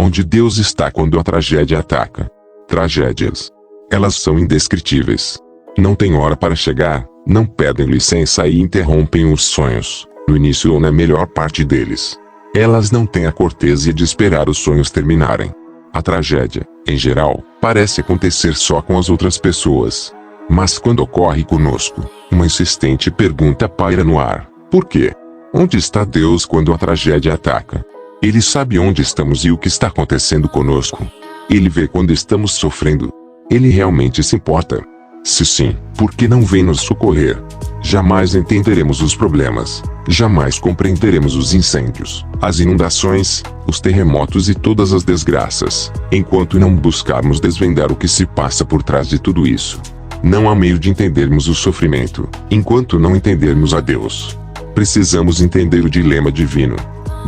Onde Deus está quando a tragédia ataca? Tragédias. Elas são indescritíveis. Não têm hora para chegar, não pedem licença e interrompem os sonhos, no início ou na melhor parte deles. Elas não têm a cortesia de esperar os sonhos terminarem. A tragédia, em geral, parece acontecer só com as outras pessoas. Mas quando ocorre conosco, uma insistente pergunta paira no ar: por quê? Onde está Deus quando a tragédia ataca? Ele sabe onde estamos e o que está acontecendo conosco. Ele vê quando estamos sofrendo. Ele realmente se importa? Se sim, por que não vem nos socorrer? Jamais entenderemos os problemas. Jamais compreenderemos os incêndios, as inundações, os terremotos e todas as desgraças, enquanto não buscarmos desvendar o que se passa por trás de tudo isso. Não há meio de entendermos o sofrimento, enquanto não entendermos a Deus. Precisamos entender o dilema divino.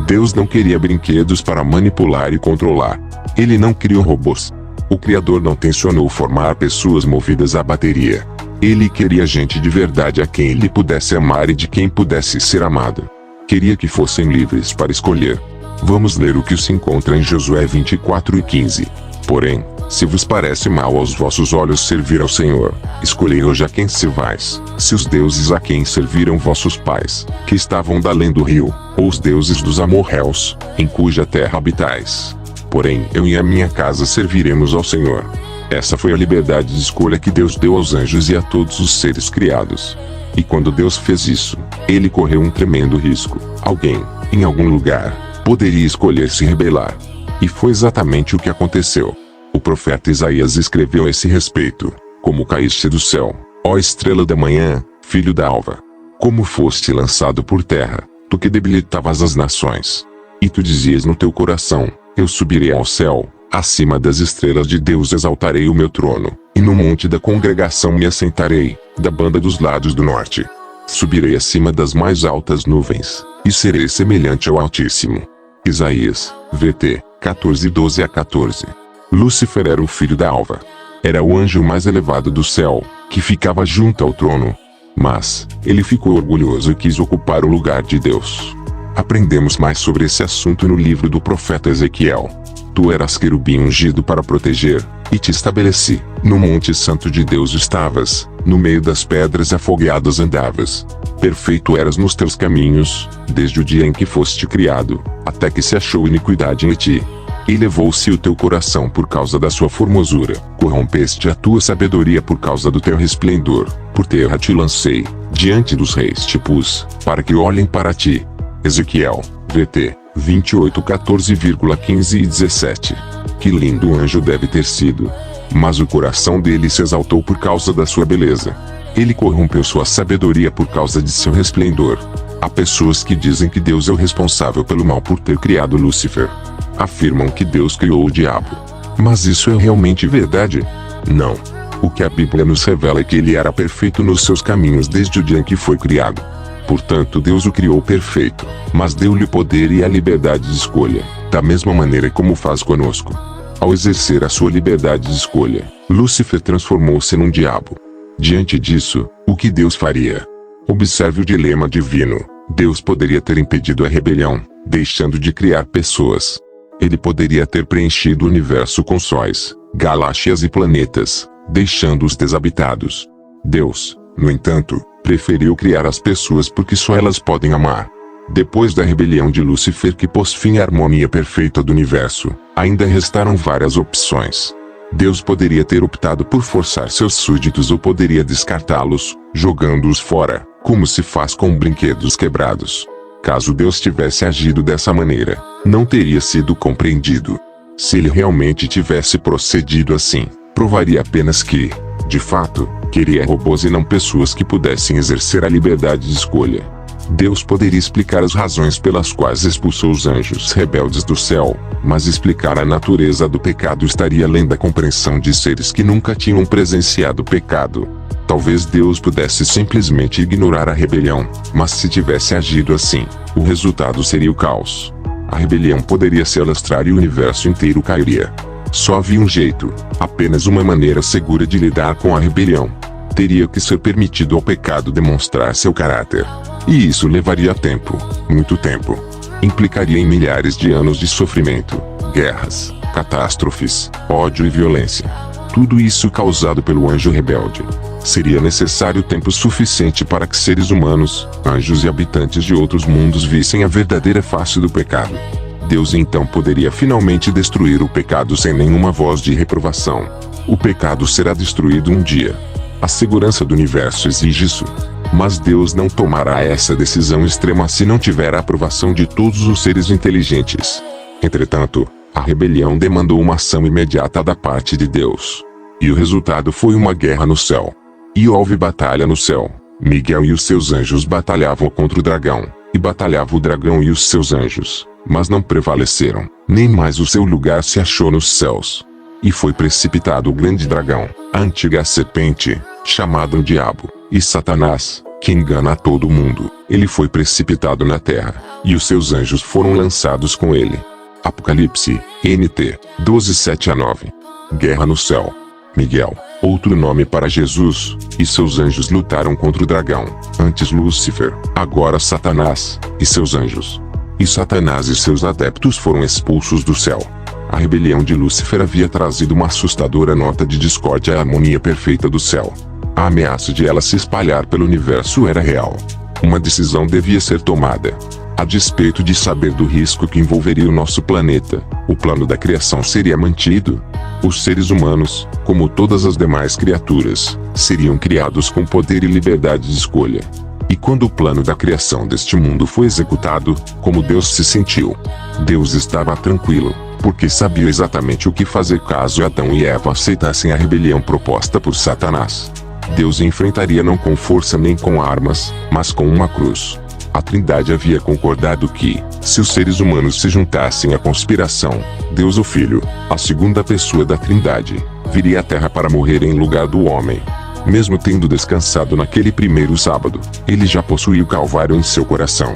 Deus não queria brinquedos para manipular e controlar. Ele não criou robôs. O Criador não tensionou formar pessoas movidas à bateria. Ele queria gente de verdade a quem ele pudesse amar e de quem pudesse ser amado. Queria que fossem livres para escolher. Vamos ler o que se encontra em Josué 24:15. Porém, se vos parece mal aos vossos olhos servir ao Senhor, escolhei hoje a quem servais, se os deuses a quem serviram vossos pais, que estavam da além do rio, ou os deuses dos amorreus, em cuja terra habitais. Porém, eu e a minha casa serviremos ao Senhor. Essa foi a liberdade de escolha que Deus deu aos anjos e a todos os seres criados. E quando Deus fez isso, ele correu um tremendo risco. Alguém, em algum lugar, poderia escolher se rebelar. E foi exatamente o que aconteceu. O profeta Isaías escreveu a esse respeito: como caíste do céu, ó estrela da manhã, filho da alva. Como foste lançado por terra, tu que debilitavas as nações. E tu dizias no teu coração: eu subirei ao céu, acima das estrelas de Deus exaltarei o meu trono, e no monte da congregação me assentarei, da banda dos lados do norte. Subirei acima das mais altas nuvens, e serei semelhante ao Altíssimo. Isaías, VT, 14:12-14. Lúcifer era o filho da alva. Era o anjo mais elevado do céu, que ficava junto ao trono. Mas, ele ficou orgulhoso e quis ocupar o lugar de Deus. Aprendemos mais sobre esse assunto no livro do profeta Ezequiel. Tu eras querubim ungido para proteger, e te estabeleci. No monte santo de Deus estavas, no meio das pedras afogueadas andavas. Perfeito eras nos teus caminhos, desde o dia em que foste criado, até que se achou iniquidade em ti. E levou-se o teu coração por causa da sua formosura, corrompeste a tua sabedoria por causa do teu resplendor. Por terra te lancei, diante dos reis te pus, para que olhem para ti. Ezequiel, VT, 28:14,15 e 17. Que lindo anjo deve ter sido! Mas o coração dele se exaltou por causa da sua beleza. Ele corrompeu sua sabedoria por causa de seu resplendor. Há pessoas que dizem que Deus é o responsável pelo mal por ter criado Lúcifer. Afirmam que Deus criou o diabo. Mas isso é realmente verdade? Não. O que a Bíblia nos revela é que ele era perfeito nos seus caminhos desde o dia em que foi criado. Portanto, Deus o criou perfeito, mas deu-lhe o poder e a liberdade de escolha, da mesma maneira como faz conosco. Ao exercer a sua liberdade de escolha, Lúcifer transformou-se num diabo. Diante disso, o que Deus faria? Observe o dilema divino. Deus poderia ter impedido a rebelião, deixando de criar pessoas. Ele poderia ter preenchido o universo com sóis, galáxias e planetas, deixando-os desabitados. Deus, no entanto, preferiu criar as pessoas porque só elas podem amar. Depois da rebelião de Lúcifer que pôs fim à harmonia perfeita do universo, ainda restaram várias opções. Deus poderia ter optado por forçar seus súditos ou poderia descartá-los, jogando-os fora, como se faz com brinquedos quebrados. Caso Deus tivesse agido dessa maneira, não teria sido compreendido. Se ele realmente tivesse procedido assim, provaria apenas que, de fato, queria robôs e não pessoas que pudessem exercer a liberdade de escolha. Deus poderia explicar as razões pelas quais expulsou os anjos rebeldes do céu, mas explicar a natureza do pecado estaria além da compreensão de seres que nunca tinham presenciado o pecado. Talvez Deus pudesse simplesmente ignorar a rebelião, mas se tivesse agido assim, o resultado seria o caos. A rebelião poderia se alastrar e o universo inteiro cairia. Só havia um jeito, apenas uma maneira segura de lidar com a rebelião. Teria que ser permitido ao pecado demonstrar seu caráter. E isso levaria tempo, muito tempo. Implicaria em milhares de anos de sofrimento, guerras, catástrofes, ódio e violência. Tudo isso causado pelo anjo rebelde. Seria necessário tempo suficiente para que seres humanos, anjos e habitantes de outros mundos vissem a verdadeira face do pecado. Deus então poderia finalmente destruir o pecado sem nenhuma voz de reprovação. O pecado será destruído um dia. A segurança do universo exige isso. Mas Deus não tomará essa decisão extrema se não tiver a aprovação de todos os seres inteligentes. Entretanto, a rebelião demandou uma ação imediata da parte de Deus. E o resultado foi uma guerra no céu. E houve batalha no céu. Miguel e os seus anjos batalhavam contra o dragão, e batalhava o dragão e os seus anjos, mas não prevaleceram, nem mais o seu lugar se achou nos céus. E foi precipitado o grande dragão, a antiga serpente, chamado o Diabo, e Satanás, que engana a todo mundo. Ele foi precipitado na terra, e os seus anjos foram lançados com ele. Apocalipse, NT, 12:7-9. Guerra no céu. Miguel, outro nome para Jesus, e seus anjos lutaram contra o dragão, antes Lúcifer, agora Satanás, e seus anjos. E Satanás e seus adeptos foram expulsos do céu. A rebelião de Lúcifer havia trazido uma assustadora nota de discórdia à harmonia perfeita do céu. A ameaça de ela se espalhar pelo universo era real. Uma decisão devia ser tomada. A despeito de saber do risco que envolveria o nosso planeta, o plano da criação seria mantido. Os seres humanos, como todas as demais criaturas, seriam criados com poder e liberdade de escolha. E quando o plano da criação deste mundo foi executado, como Deus se sentiu? Deus estava tranquilo, porque sabia exatamente o que fazer caso Adão e Eva aceitassem a rebelião proposta por Satanás. Deus enfrentaria não com força nem com armas, mas com uma cruz. A Trindade havia concordado que, se os seres humanos se juntassem à conspiração, Deus o Filho, a segunda pessoa da Trindade, viria à Terra para morrer em lugar do homem. Mesmo tendo descansado naquele primeiro sábado, ele já possuía o Calvário em seu coração.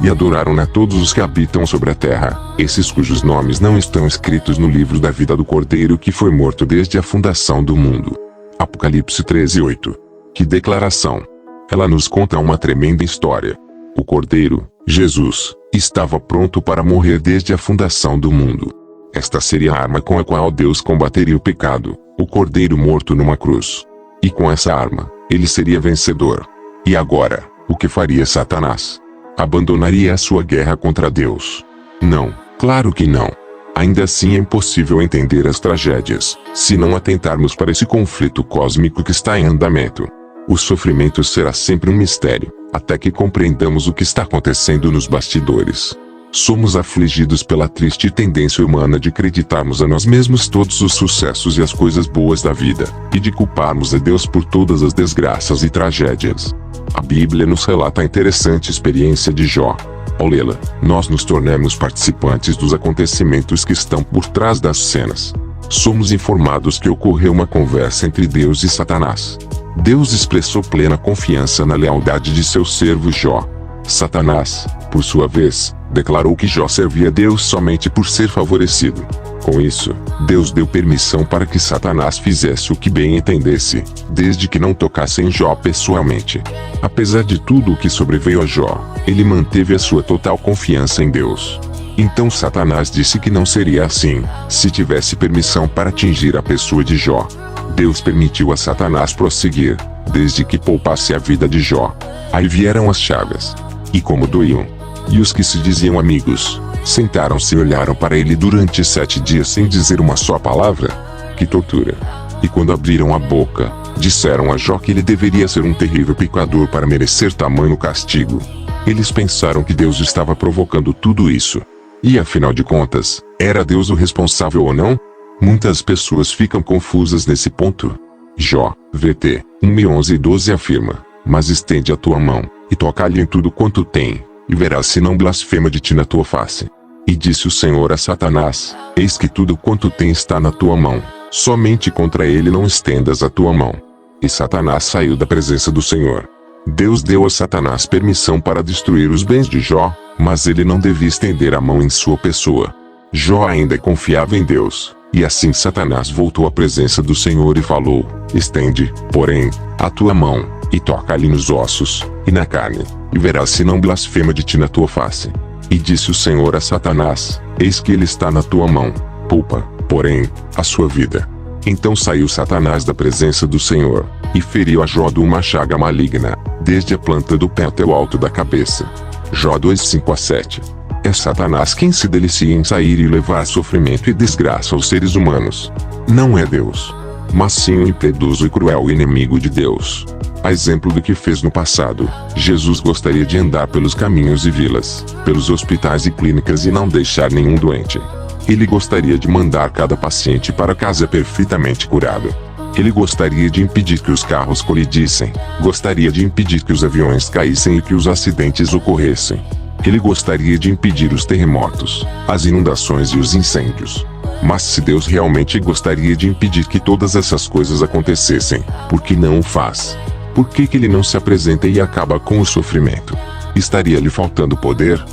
E adoraram-na todos os que habitam sobre a terra, esses cujos nomes não estão escritos no livro da vida do Cordeiro que foi morto desde a fundação do mundo. Apocalipse 13:8. Que declaração! Ela nos conta uma tremenda história. O Cordeiro, Jesus, estava pronto para morrer desde a fundação do mundo. Esta seria a arma com a qual Deus combateria o pecado, o Cordeiro morto numa cruz. E com essa arma, ele seria vencedor. E agora, o que faria Satanás? Abandonaria a sua guerra contra Deus? Não, claro que não. Ainda assim é impossível entender as tragédias, se não atentarmos para esse conflito cósmico que está em andamento. O sofrimento será sempre um mistério, até que compreendamos o que está acontecendo nos bastidores. Somos afligidos pela triste tendência humana de acreditarmos a nós mesmos todos os sucessos e as coisas boas da vida, e de culparmos a Deus por todas as desgraças e tragédias. A Bíblia nos relata a interessante experiência de Jó. Ao lê-la, nós nos tornamos participantes dos acontecimentos que estão por trás das cenas. Somos informados que ocorreu uma conversa entre Deus e Satanás. Deus expressou plena confiança na lealdade de seu servo Jó. Satanás, por sua vez, declarou que Jó servia a Deus somente por ser favorecido. Com isso, Deus deu permissão para que Satanás fizesse o que bem entendesse, desde que não tocasse em Jó pessoalmente. Apesar de tudo o que sobreveio a Jó, ele manteve a sua total confiança em Deus. Então Satanás disse que não seria assim, se tivesse permissão para atingir a pessoa de Jó. Deus permitiu a Satanás prosseguir, desde que poupasse a vida de Jó. Aí vieram as chagas. E como doíam. E os que se diziam amigos, sentaram-se e olharam para ele durante 7 dias sem dizer uma só palavra. Que tortura! E quando abriram a boca, disseram a Jó que ele deveria ser um terrível pecador para merecer tamanho castigo. Eles pensaram que Deus estava provocando tudo isso. E afinal de contas, era Deus o responsável ou não? Muitas pessoas ficam confusas nesse ponto. Jó, VT, 1:11-12 afirma: mas estende a tua mão, e toca-lhe em tudo quanto tem, e verás se não blasfema de ti na tua face. E disse o Senhor a Satanás: eis que tudo quanto tem está na tua mão, somente contra ele não estendas a tua mão. E Satanás saiu da presença do Senhor. Deus deu a Satanás permissão para destruir os bens de Jó, mas ele não devia estender a mão em sua pessoa. Jó ainda confiava em Deus. E assim Satanás voltou à presença do Senhor e falou: estende, porém, a tua mão, e toca-lhe nos ossos, e na carne, e verás se não blasfema de ti na tua face. E disse o Senhor a Satanás: Eis que ele está na tua mão. Poupa, porém, a sua vida. Então saiu Satanás da presença do Senhor, e feriu a Jó de uma chaga maligna, desde a planta do pé até o alto da cabeça. Jó 2:5-7. É Satanás quem se delicia em sair e levar sofrimento e desgraça aos seres humanos. Não é Deus, mas sim o impiedoso e cruel inimigo de Deus. A exemplo do que fez no passado, Jesus gostaria de andar pelos caminhos e vilas, pelos hospitais e clínicas e não deixar nenhum doente. Ele gostaria de mandar cada paciente para casa perfeitamente curado. Ele gostaria de impedir que os carros colidissem, gostaria de impedir que os aviões caíssem e que os acidentes ocorressem. Ele gostaria de impedir os terremotos, as inundações e os incêndios. Mas se Deus realmente gostaria de impedir que todas essas coisas acontecessem, por que não o faz? Por que ele não se apresenta e acaba com o sofrimento? Estaria lhe faltando poder?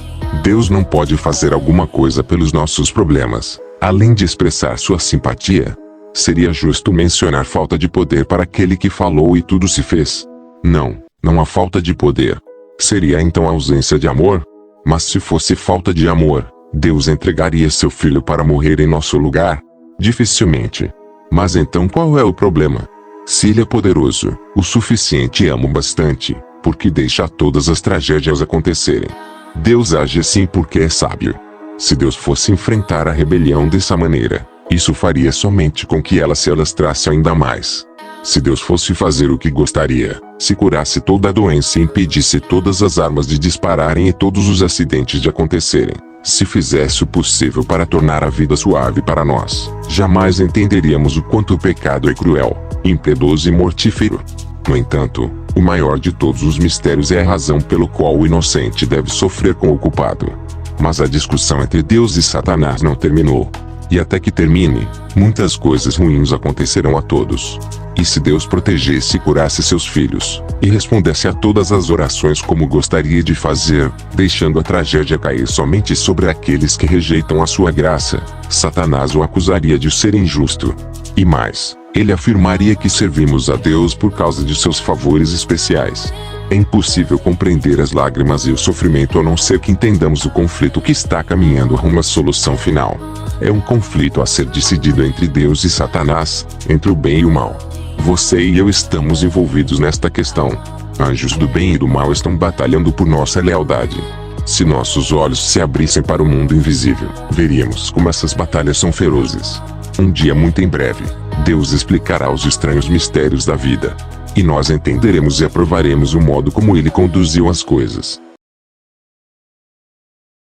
Deus não pode fazer alguma coisa pelos nossos problemas, além de expressar sua simpatia? Seria justo mencionar falta de poder para aquele que falou e tudo se fez? Não, não há falta de poder. Seria então ausência de amor? Mas se fosse falta de amor, Deus entregaria seu filho para morrer em nosso lugar? Dificilmente. Mas então qual é o problema? Se ele é poderoso, o suficiente e ama bastante, por que deixa todas as tragédias acontecerem? Deus age assim porque é sábio. Se Deus fosse enfrentar a rebelião dessa maneira, isso faria somente com que ela se alastrasse ainda mais. Se Deus fosse fazer o que gostaria, se curasse toda a doença e impedisse todas as armas de dispararem e todos os acidentes de acontecerem, se fizesse o possível para tornar a vida suave para nós, jamais entenderíamos o quanto o pecado é cruel, impiedoso e mortífero. No entanto, o maior de todos os mistérios é a razão pelo qual o inocente deve sofrer com o culpado. Mas a discussão entre Deus e Satanás não terminou. E até que termine, muitas coisas ruins acontecerão a todos. E se Deus protegesse e curasse seus filhos, e respondesse a todas as orações como gostaria de fazer, deixando a tragédia cair somente sobre aqueles que rejeitam a sua graça, Satanás o acusaria de ser injusto. E mais, ele afirmaria que servimos a Deus por causa de seus favores especiais. É impossível compreender as lágrimas e o sofrimento a não ser que entendamos o conflito que está caminhando rumo à solução final. É um conflito a ser decidido entre Deus e Satanás, entre o bem e o mal. Você e eu estamos envolvidos nesta questão. Anjos do bem e do mal estão batalhando por nossa lealdade. Se nossos olhos se abrissem para o mundo invisível, veríamos como essas batalhas são ferozes. Um dia muito em breve, Deus explicará os estranhos mistérios da vida. E nós entenderemos e aprovaremos o modo como ele conduziu as coisas.